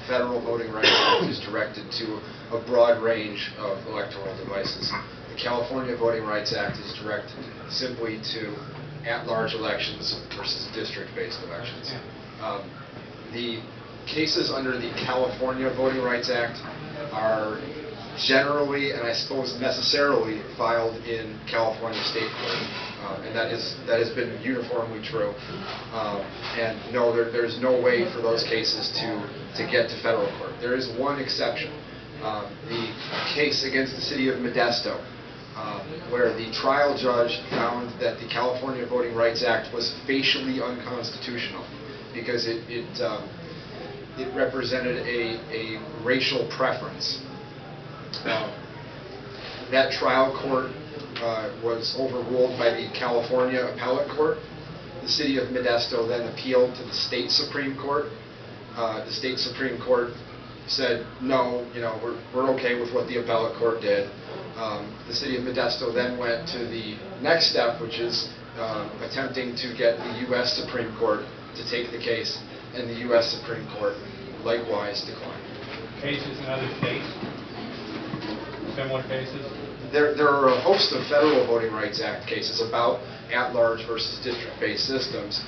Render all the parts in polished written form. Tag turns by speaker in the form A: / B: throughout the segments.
A: Federal Voting Rights Act is directed to a broad range of electoral devices. The California Voting Rights Act is directed simply to at-large elections versus district-based elections. The cases under the California Voting Rights Act are generally, and I suppose necessarily, filed in California state court, and that has been uniformly true. And no, there's no way for those cases to get to federal court. There is one exception, the case against the city of Modesto, where the trial judge found that the California Voting Rights Act was facially unconstitutional because it represented a racial preference. That trial court was overruled by the California Appellate Court. The city of Modesto then appealed to the state Supreme Court. The state Supreme Court said, no, we're okay with what the appellate court did. The city of Modesto then went to the next step, which is attempting to get the U.S. Supreme Court to take the case, and the U.S. Supreme Court likewise declined.
B: Cases in other states? Similar cases?
A: There are a host of Federal Voting Rights Act cases about at-large versus district-based systems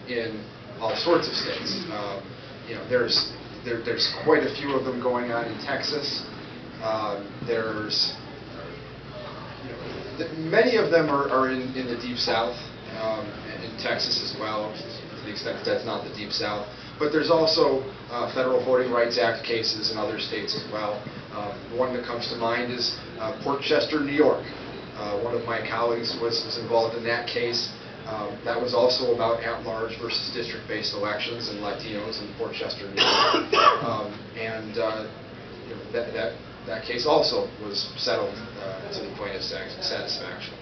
A: in all sorts of states. There's quite a few of them going on in Texas. Many of them are in the Deep South, in Texas as well, to the extent that that's not the Deep South. But there's also Federal Voting Rights Act cases in other states as well. One that comes to mind is Port Chester, New York. One of my colleagues was involved in that case. That was also about at-large versus district-based elections and Latinos in Port Chester, New York. That case also was settled to the plaintiff's satisfaction.